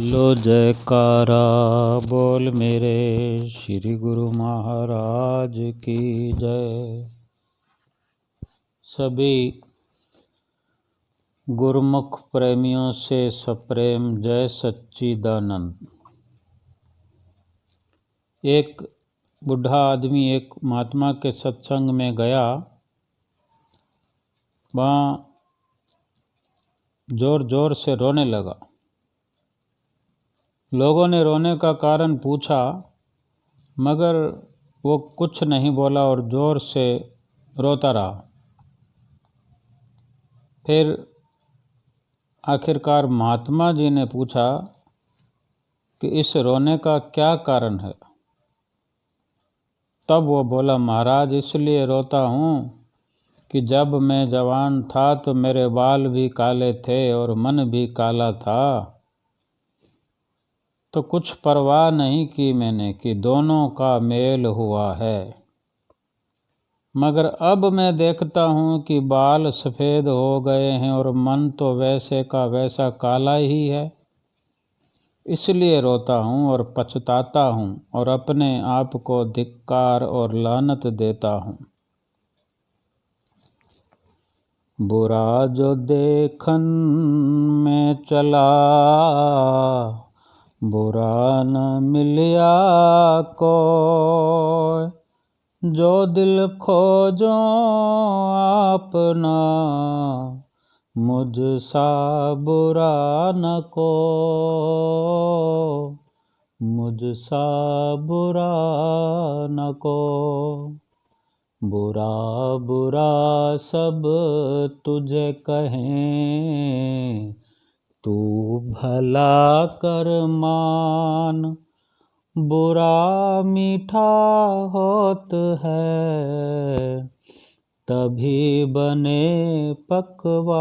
लो जयकारा बोल मेरे श्री गुरु महाराज की जय। सभी गुरुमुख प्रेमियों से सप्रेम जय सच्चिदानंद। एक बूढ़ा आदमी एक महात्मा के सत्संग में गया। वहाँ जोर जोर से रोने लगा। लोगों ने रोने का कारण पूछा, मगर वो कुछ नहीं बोला और जोर से रोता रहा। फिर आखिरकार महात्मा जी ने पूछा कि इस रोने का क्या कारण है। तब वो बोला, महाराज इसलिए रोता हूँ कि जब मैं जवान था तो मेरे बाल भी काले थे और मन भी काला था, तो कुछ परवाह नहीं की मैंने कि दोनों का मेल हुआ है। मगर अब मैं देखता हूँ कि बाल सफ़ेद हो गए हैं और मन तो वैसे का वैसा काला ही है। इसलिए रोता हूँ और पछताता हूँ और अपने आप को धिक्कार और लानत देता हूँ। बुरा जो देखन में चला, बुरा न मिलिया कोय, जो दिल खोजो आपना, मुझ सा बुरा न को, मुझ सा बुरा न को। बुरा बुरा सब तुझे कहें, तू भला कर मान। बुरा मीठा होत है, तभी बने पकवान,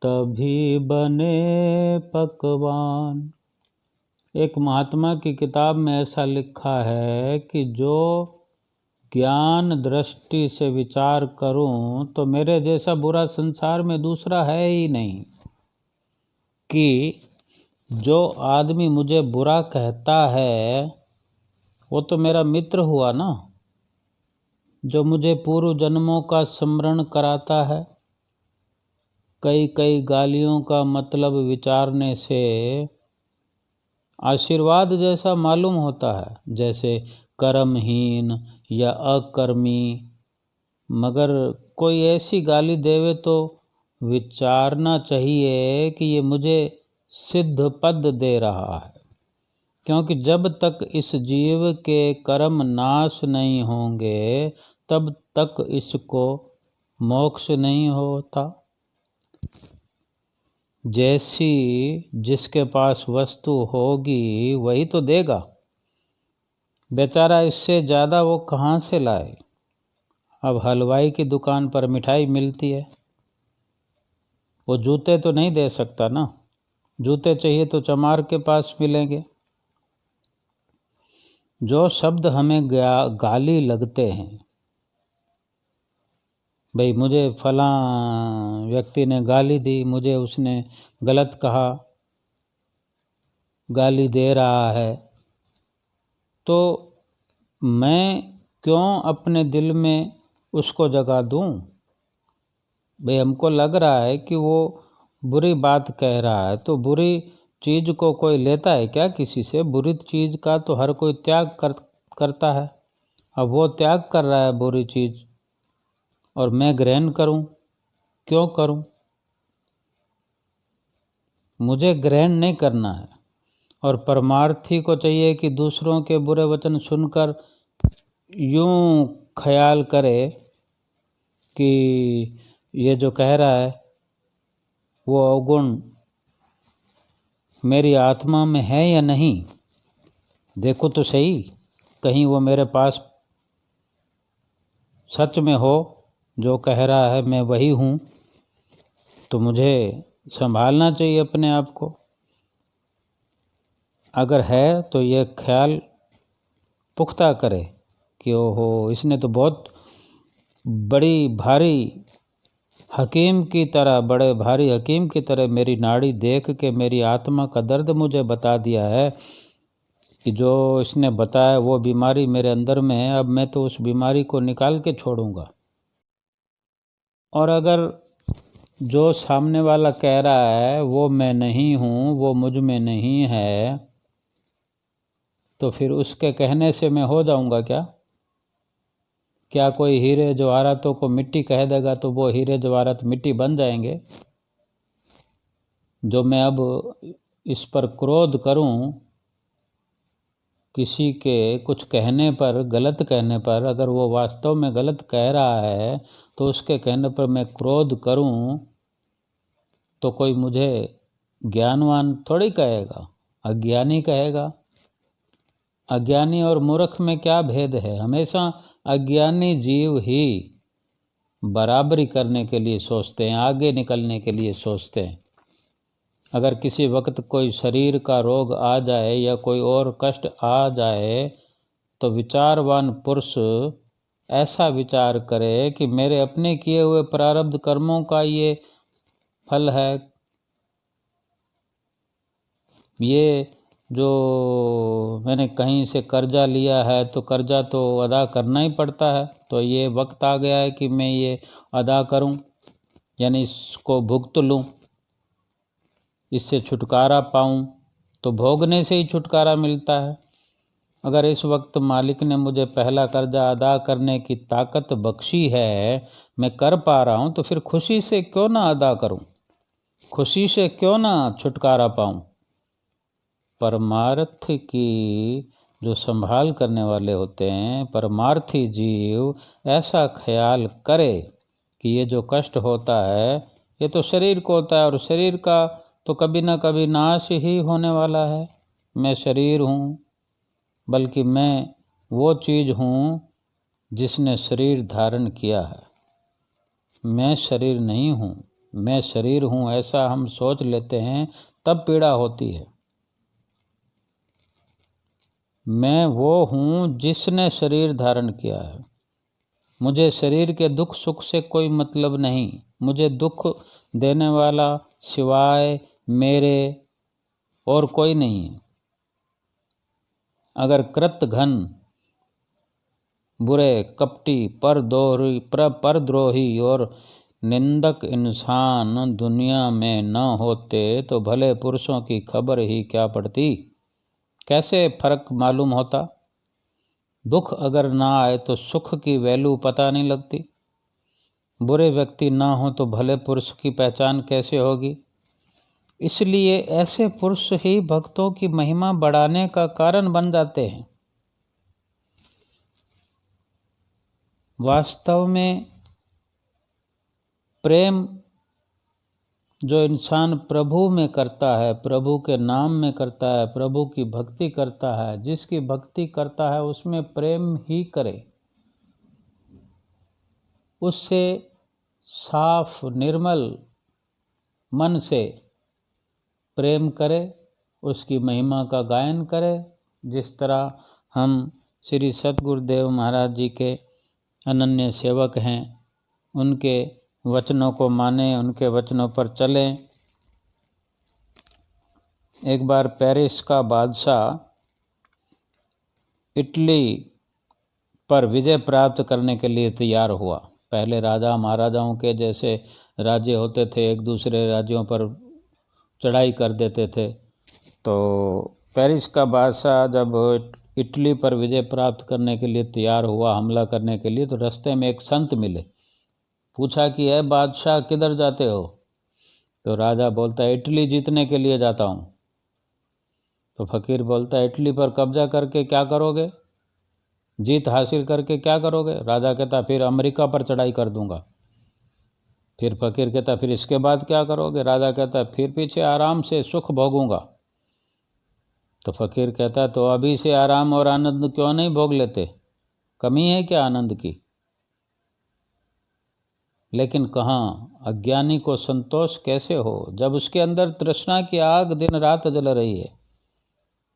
तभी बने पकवान। एक महात्मा की किताब में ऐसा लिखा है कि जो ज्ञान दृष्टि से विचार करूं तो मेरे जैसा बुरा संसार में दूसरा है ही नहीं। कि जो आदमी मुझे बुरा कहता है वो तो मेरा मित्र हुआ ना, जो मुझे पूर्व जन्मों का स्मरण कराता है। कई कई गालियों का मतलब विचारने से आशीर्वाद जैसा मालूम होता है, जैसे कर्महीन या अकर्मी। मगर कोई ऐसी गाली देवे तो विचारना चाहिए कि ये मुझे सिद्ध पद दे रहा है, क्योंकि जब तक इस जीव के कर्म नाश नहीं होंगे तब तक इसको मोक्ष नहीं होता। जैसी जिसके पास वस्तु होगी वही तो देगा। बेचारा इससे ज़्यादा वो कहाँ से लाए। अब हलवाई की दुकान पर मिठाई मिलती है, वो जूते तो नहीं दे सकता ना। जूते चाहिए तो चमार के पास मिलेंगे। जो शब्द हमें गाली लगते हैं, भाई मुझे फलां व्यक्ति ने गाली दी, मुझे उसने गलत कहा, गाली दे रहा है, तो मैं क्यों अपने दिल में उसको जगा दूं। भाई हमको लग रहा है कि वो बुरी बात कह रहा है, तो बुरी चीज़ को कोई लेता है क्या किसी से? बुरी चीज़ का तो हर कोई त्याग करता है। अब वो त्याग कर रहा है बुरी चीज़ और मैं ग्रहण करूं, क्यों करूं? मुझे ग्रहण नहीं करना है। और परमार्थी को चाहिए कि दूसरों के बुरे वचन सुनकर यूं ख्याल करे कि ये जो कह रहा है वो अवगुण मेरी आत्मा में है या नहीं, देखो तो सही, कहीं वो मेरे पास सच में हो, जो कह रहा है मैं वही हूँ। तो मुझे संभालना चाहिए अपने आप को। अगर है तो ये ख्याल पुख्ता करे कि ओहो इसने तो बहुत बड़ी भारी हकीम की तरह, बड़े भारी हकीम की तरह मेरी नाड़ी देख के मेरी आत्मा का दर्द मुझे बता दिया है कि जो इसने बताया वो बीमारी मेरे अंदर में है। अब मैं तो उस बीमारी को निकाल के छोड़ूंगा। और अगर जो सामने वाला कह रहा है वो मैं नहीं हूँ, वो मुझ में नहीं है, तो फिर उसके कहने से मैं हो जाऊंगा क्या? क्या कोई हीरे जवाहरातों को मिट्टी कह देगा तो वो हीरे जवाहरात मिट्टी बन जाएंगे? जो मैं अब इस पर क्रोध करूं, किसी के कुछ कहने पर, गलत कहने पर, अगर वो वास्तव में गलत कह रहा है तो उसके कहने पर मैं क्रोध करूं तो कोई मुझे ज्ञानवान थोड़ी कहेगा, अज्ञानी कहेगा। अज्ञानी और मूर्ख में क्या भेद है? हमेशा अज्ञानी जीव ही बराबरी करने के लिए सोचते हैं, आगे निकलने के लिए सोचते हैं। अगर किसी वक्त कोई शरीर का रोग आ जाए या कोई और कष्ट आ जाए तो विचारवान पुरुष ऐसा विचार करे कि मेरे अपने किए हुए प्रारब्ध कर्मों का ये फल है, ये जो मैंने कहीं से कर्जा लिया है तो कर्जा तो अदा करना ही पड़ता है, तो ये वक्त आ गया है कि मैं ये अदा करूं, यानी इसको भुगत लूं, इससे छुटकारा पाऊं। तो भोगने से ही छुटकारा मिलता है। अगर इस वक्त मालिक ने मुझे पहला कर्जा अदा करने की ताकत बख्शी है, मैं कर पा रहा हूं, तो फिर खुशी से क्यों ना अदा करूं, खुशी से क्यों ना छुटकारा पाऊं। परमार्थ की जो संभाल करने वाले होते हैं, परमार्थी जीव ऐसा ख्याल करे कि ये जो कष्ट होता है ये तो शरीर को होता है और शरीर का तो कभी ना कभी नाश ही होने वाला है। मैं शरीर हूँ, बल्कि मैं वो चीज़ हूँ जिसने शरीर धारण किया है। मैं शरीर नहीं हूँ, मैं शरीर हूँ, ऐसा हम सोच लेते हैं, तब पीड़ा होती है। मैं वो हूँ जिसने शरीर धारण किया है। मुझे शरीर के दुख सुख से कोई मतलब नहीं। मुझे दुख देने वाला सिवाय मेरे और कोई नहीं है। अगर कृत घन, बुरे, कपटी, परद्रोही और निंदक इंसान दुनिया में न होते तो भले पुरुषों की खबर ही क्या पड़ती, कैसे फर्क मालूम होता। दुख अगर ना आए तो सुख की वैल्यू पता नहीं लगती। बुरे व्यक्ति ना हो तो भले पुरुष की पहचान कैसे होगी। इसलिए ऐसे पुरुष ही भक्तों की महिमा बढ़ाने का कारण बन जाते हैं। वास्तव में प्रेम जो इंसान प्रभु में करता है, प्रभु के नाम में करता है, प्रभु की भक्ति करता है, जिसकी भक्ति करता है उसमें प्रेम ही करे। उससे साफ निर्मल मन से प्रेम करे, उसकी महिमा का गायन करे। जिस तरह हम श्री सतगुरुदेव महाराज जी के अनन्य सेवक हैं, उनके वचनों को माने, उनके वचनों पर चलें। एक बार पेरिस का बादशाह इटली पर विजय प्राप्त करने के लिए तैयार हुआ। पहले राजा महाराजाओं के जैसे राज्य होते थे, एक दूसरे राज्यों पर चढ़ाई कर देते थे। तो पेरिस का बादशाह जब इटली पर विजय प्राप्त करने के लिए तैयार हुआ, हमला करने के लिए, तो रास्ते में एक संत मिले। पूछा कि ए बादशाह किधर जाते हो? तो राजा बोलता है इटली जीतने के लिए जाता हूँ। तो फकीर बोलता है इटली पर कब्जा करके क्या करोगे, जीत हासिल करके क्या करोगे? राजा कहता फिर अमेरिका पर चढ़ाई कर दूंगा। फिर फकीर कहता फिर इसके बाद क्या करोगे? राजा कहता फिर पीछे आराम से सुख भोगूंगा। तो फकीर कहता तो अभी से आराम और आनंद क्यों नहीं भोग लेते, कमी है क्या आनंद की? लेकिन कहाँ, अज्ञानी को संतोष कैसे हो जब उसके अंदर तृष्णा की आग दिन रात जल रही है।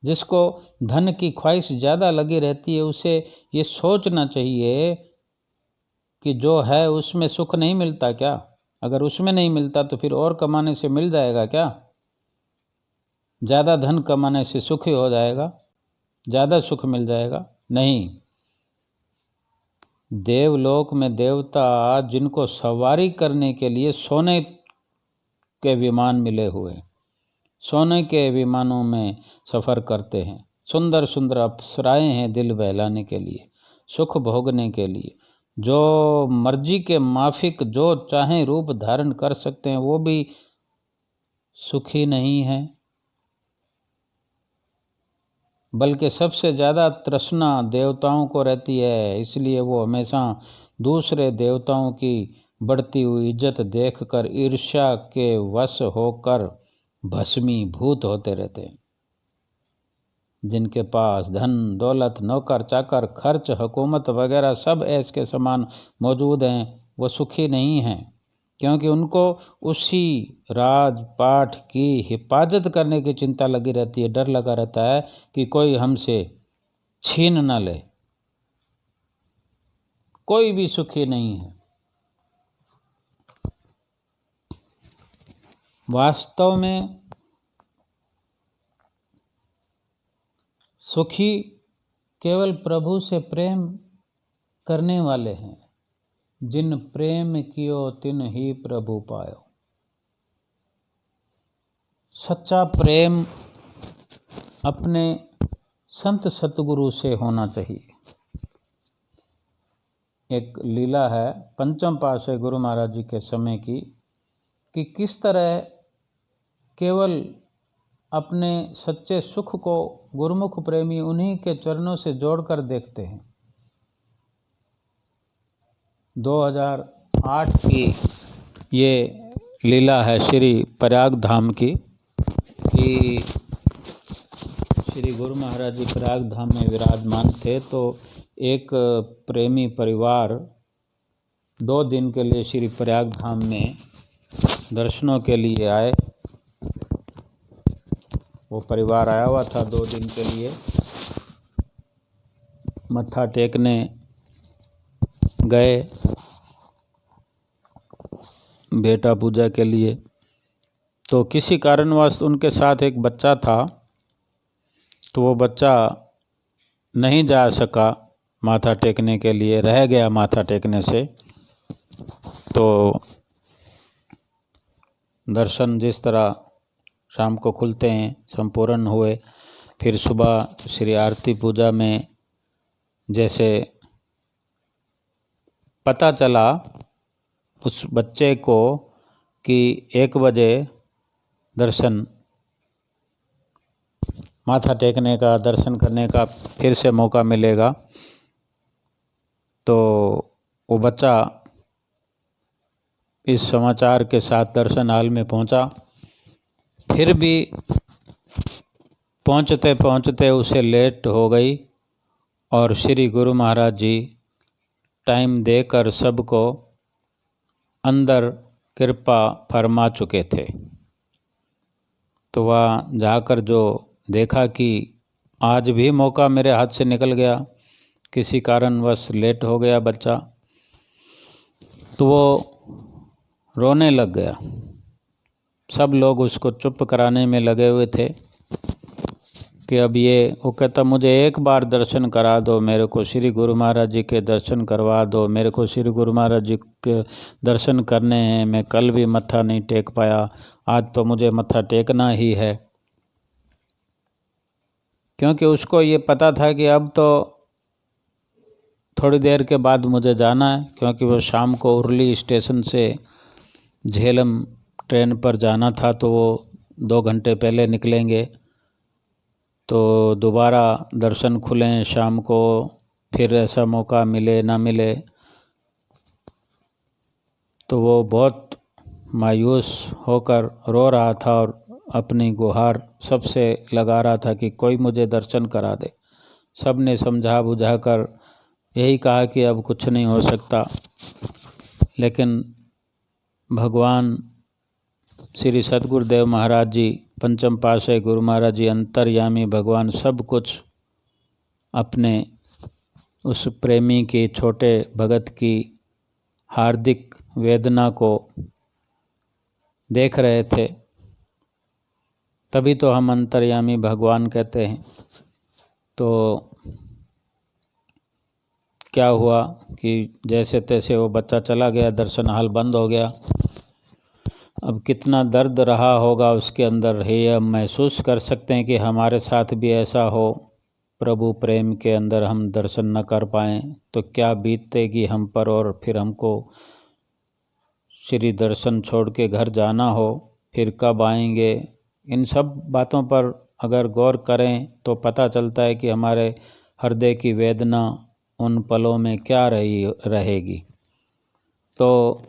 जिसको धन की ख्वाहिश ज़्यादा लगी रहती है, उसे ये सोचना चाहिए कि जो है उसमें सुख नहीं मिलता क्या? अगर उसमें नहीं मिलता तो फिर और कमाने से मिल जाएगा क्या? ज़्यादा धन कमाने से सुखी हो जाएगा, ज़्यादा सुख मिल जाएगा? नहीं। देवलोक में देवता जिनको सवारी करने के लिए सोने के विमान मिले हुए, सोने के विमानों में सफ़र करते हैं, सुंदर सुंदर अप्सराएं हैं दिल बहलाने के लिए, सुख भोगने के लिए, जो मर्जी के माफिक जो चाहें रूप धारण कर सकते हैं, वो भी सुखी नहीं है। बल्कि सबसे ज़्यादा तृष्णा देवताओं को रहती है, इसलिए वो हमेशा दूसरे देवताओं की बढ़ती हुई इज्जत देखकर ईर्ष्या के वश होकर भस्मीभूत होते रहते हैं। जिनके पास धन दौलत नौकर चाकर खर्च हुकूमत वगैरह सब ऐश के समान मौजूद हैं, वो सुखी नहीं हैं, क्योंकि उनको उसी राजपाट की हिफाजत करने की चिंता लगी रहती है, डर लगा रहता है कि कोई हमसे छीन न ले। कोई भी सुखी नहीं है। वास्तव में सुखी केवल प्रभु से प्रेम करने वाले हैं। जिन प्रेम कियो तिन ही प्रभु पायो। सच्चा प्रेम अपने संत सतगुरु से होना चाहिए। एक लीला है पंचम पातशाही गुरु महाराज जी के समय की, कि किस तरह केवल अपने सच्चे सुख को गुरुमुख प्रेमी उन्हीं के चरणों से जोड़कर देखते हैं। 2008 की ये लीला है श्री प्रयाग धाम की, कि श्री गुरु महाराज जी प्रयाग धाम में विराजमान थे, तो एक प्रेमी परिवार 2 दिन के लिए श्री प्रयाग धाम में दर्शनों के लिए आए। वो परिवार आया हुआ था 2 दिन के लिए मत्था टेकने गए, बेटा पूजा के लिए। तो किसी कारणवश उनके साथ एक बच्चा था, तो वो बच्चा नहीं जा सका माथा टेकने के लिए, रह गया माथा टेकने से। तो दर्शन जिस तरह शाम को खुलते हैं संपूर्ण हुए। फिर सुबह श्री आरती पूजा में जैसे पता चला उस बच्चे को कि 1 बजे दर्शन माथा टेकने का, दर्शन करने का फिर से मौका मिलेगा, तो वो बच्चा इस समाचार के साथ दर्शन हाल में पहुंचा। फिर भी पहुंचते पहुंचते उसे लेट हो गई और श्री गुरु महाराज जी टाइम देकर सबको अंदर कृपा फरमा चुके थे। तो वहाँ जाकर जो देखा कि आज भी मौका मेरे हाथ से निकल गया, किसी कारणवश लेट हो गया बच्चा, तो वो रोने लग गया। सब लोग उसको चुप कराने में लगे हुए थे कि अब ये, वो कहता मुझे एक बार दर्शन करा दो, मेरे को श्री गुरु महाराज जी के दर्शन करवा दो, मेरे को श्री गुरु महाराज जी के दर्शन करने हैं, मैं कल भी मत्था नहीं टेक पाया, आज तो मुझे मत्था टेकना ही है। क्योंकि उसको ये पता था कि अब तो थोड़ी देर के बाद मुझे जाना है, क्योंकि वो शाम को उरली स्टेशन से झेलम ट्रेन पर जाना था, तो वो 2 घंटे पहले निकलेंगे, तो दोबारा दर्शन खुलें शाम को, फिर ऐसा मौका मिले ना मिले। तो वो बहुत मायूस होकर रो रहा था और अपनी गुहार सबसे लगा रहा था कि कोई मुझे दर्शन करा दे। सब ने समझा बुझाकर यही कहा कि अब कुछ नहीं हो सकता, लेकिन भगवान श्री सतगुरुदेव महाराज जी, पंचम पातशाही गुरु महाराज जी, अंतर्यामी भगवान, सब कुछ अपने उस प्रेमी की, छोटे भगत की हार्दिक वेदना को देख रहे थे, तभी तो हम अंतर्यामी भगवान कहते हैं। तो क्या हुआ कि जैसे तैसे वो बच्चा चला गया, दर्शन हाल बंद हो गया। अब कितना दर्द रहा होगा उसके अंदर है, यह महसूस कर सकते हैं कि हमारे साथ भी ऐसा हो, प्रभु प्रेम के अंदर हम दर्शन न कर पाएँ तो क्या बीतेगी हम पर, और फिर हमको श्री दर्शन छोड़ के घर जाना हो, फिर कब आएंगे। इन सब बातों पर अगर गौर करें तो पता चलता है कि हमारे हृदय की वेदना उन पलों में क्या रहेगी। तो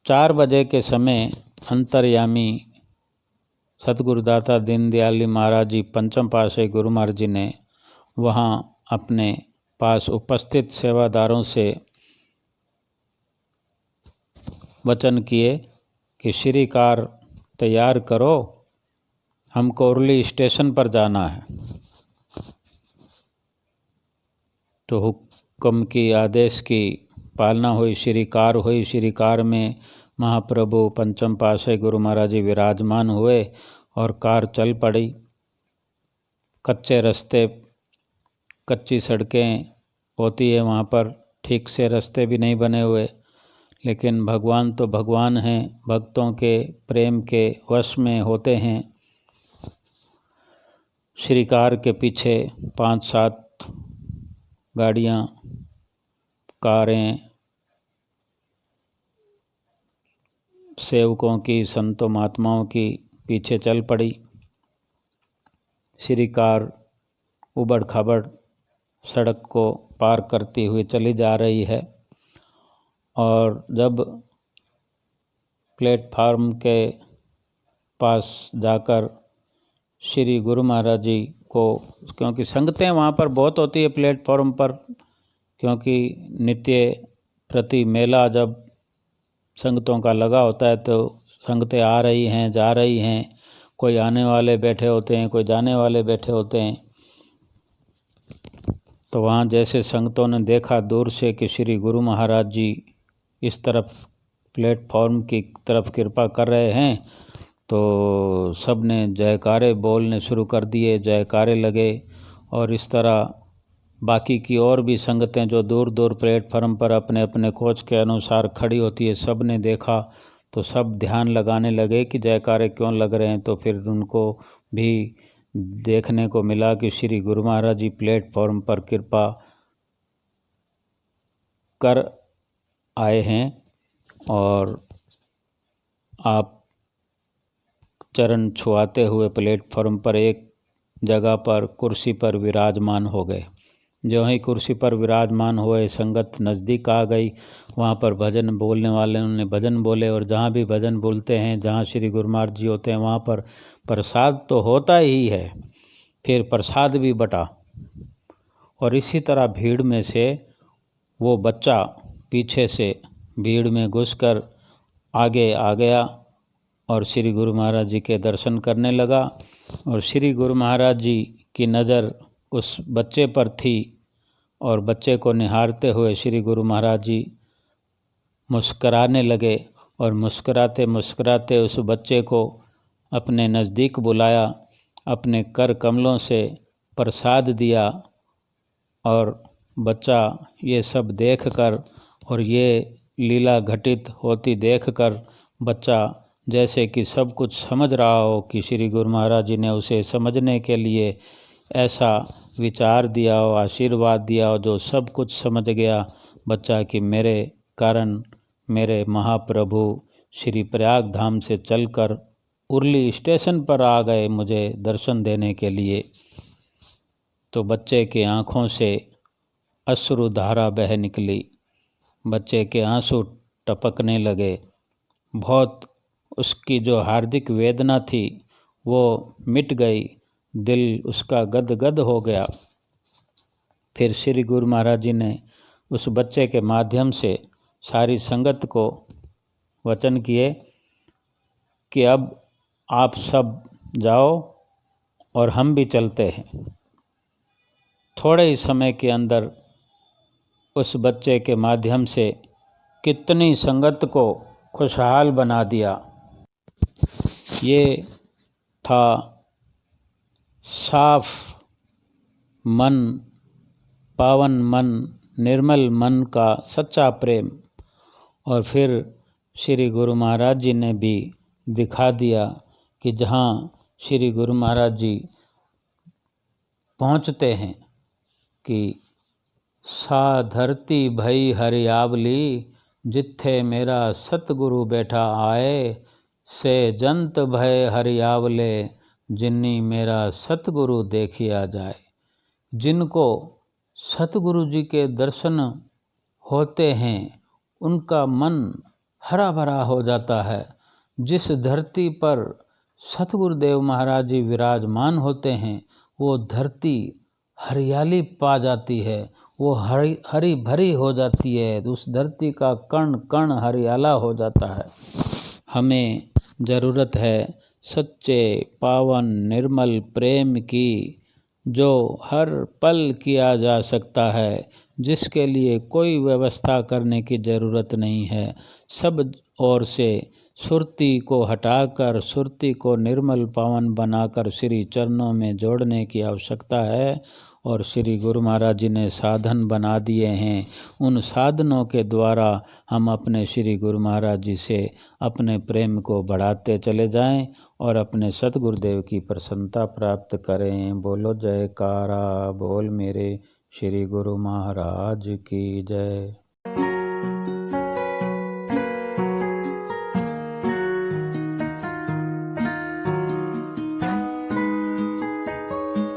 4 बजे के समय अंतर्यामी सतगुरुदाता दीनदयाल महाराज जी, पंचम पातशाही गुरु महाराज जी ने वहाँ अपने पास उपस्थित सेवादारों से वचन किए कि श्री कार तैयार करो, हमको उरली स्टेशन पर जाना है। तो हुक्म की, आदेश की पालना हुई, श्री कार हुई। श्री कार में महाप्रभु पंचम पातशाही गुरु महाराज जी विराजमान हुए और कार चल पड़ी। कच्चे रास्ते, कच्ची सड़कें होती है वहाँ पर, ठीक से रास्ते भी नहीं बने हुए, लेकिन भगवान तो भगवान हैं, भक्तों के प्रेम के वश में होते हैं। श्री कार के पीछे 5-7 गाड़ियाँ, कारें सेवकों की, संतों महात्माओं की पीछे चल पड़ी। श्री कार उबड़ खाबड़ सड़क को पार करती हुई चली जा रही है, और जब प्लेटफार्म के पास जाकर श्री गुरु महाराज जी को, क्योंकि संगतें वहाँ पर बहुत होती है प्लेटफॉर्म पर, क्योंकि नित्य प्रति मेला जब संगतों का लगा होता है तो संगतें आ रही हैं, जा रही हैं, कोई आने वाले बैठे होते हैं, कोई जाने वाले बैठे होते हैं। तो वहाँ जैसे संगतों ने देखा दूर से कि श्री गुरु महाराज जी इस तरफ प्लेटफॉर्म की तरफ कृपा कर रहे हैं, तो सब ने जयकारे बोलने शुरू कर दिए, जयकारे लगे। और इस तरह बाकी की और भी संगतें जो दूर दूर प्लेटफार्म पर अपने अपने कोच के अनुसार खड़ी होती है, सब ने देखा तो सब ध्यान लगाने लगे कि जयकारे क्यों लग रहे हैं। तो फिर उनको भी देखने को मिला कि श्री गुरु महाराज जी प्लेटफॉर्म पर कृपा कर आए हैं और आप चरण छुआते हुए प्लेटफॉर्म पर एक जगह पर कुर्सी पर विराजमान हो गए। जो ही कुर्सी पर विराजमान हुए, संगत नज़दीक आ गई। वहाँ पर भजन बोलने वाले ने भजन बोले, और जहाँ भी भजन बोलते हैं, जहाँ श्री गुरु महाराज जी होते हैं, वहाँ पर प्रसाद तो होता ही है, फिर प्रसाद भी बटा। और इसी तरह भीड़ में से वो बच्चा पीछे से भीड़ में घुसकर आगे आ गया और श्री गुरु महाराज जी के दर्शन करने लगा। और श्री गुरु महाराज जी की नज़र उस बच्चे पर थी, और बच्चे को निहारते हुए श्री गुरु महाराज जी मुस्कराने लगे, और मुस्कराते मुस्कराते उस बच्चे को अपने नज़दीक बुलाया, अपने कर कमलों से प्रसाद दिया। और बच्चा ये सब देखकर और ये लीला घटित होती देखकर बच्चा जैसे कि सब कुछ समझ रहा हो कि श्री गुरु महाराज जी ने उसे समझने के लिए ऐसा विचार दिया हो, आशीर्वाद दिया हो, जो सब कुछ समझ गया बच्चा कि मेरे कारण मेरे महाप्रभु श्री प्रयाग धाम से चलकर उरली स्टेशन पर आ गए मुझे दर्शन देने के लिए। तो बच्चे के आँखों से अश्रु धारा बह निकली, बच्चे के आंसू टपकने लगे। बहुत उसकी जो हार्दिक वेदना थी वो मिट गई, दिल उसका गदगद हो गया। फिर श्री गुरु महाराज जी ने उस बच्चे के माध्यम से सारी संगत को वचन किए कि अब आप सब जाओ और हम भी चलते हैं। थोड़े ही समय के अंदर उस बच्चे के माध्यम से कितनी संगत को खुशहाल बना दिया। ये था साफ मन, पावन मन, निर्मल मन का सच्चा प्रेम। और फिर श्री गुरु महाराज जी ने भी दिखा दिया कि जहाँ श्री गुरु महाराज जी पहुँचते हैं कि सा धरती भई हरियावली, जिथे मेरा सतगुरु बैठा आए, से जंत भय हरियावले, जिन्नी मेरा सतगुरु देखिया जाए। जिनको सतगुरु जी के दर्शन होते हैं उनका मन हरा भरा हो जाता है। जिस धरती पर सतगुरुदेव महाराज जी विराजमान होते हैं वो धरती हरियाली पा जाती है, वो हरी भरी हो जाती है, उस धरती का कण कण हरियाला हो जाता है। हमें ज़रूरत है सच्चे पावन निर्मल प्रेम की, जो हर पल किया जा सकता है, जिसके लिए कोई व्यवस्था करने की ज़रूरत नहीं है। सब ओर से सुरती को हटाकर, सुरती को निर्मल पावन बनाकर श्री चरणों में जोड़ने की आवश्यकता है। और श्री गुरु महाराज जी ने साधन बना दिए हैं। उन साधनों के द्वारा हम अपने श्री गुरु महाराज जी से अपने प्रेम को बढ़ाते चले जाएं और अपने सतगुरुदेव की प्रसन्नता प्राप्त करें। बोलो जयकारा बोल मेरे श्री गुरु महाराज की जय।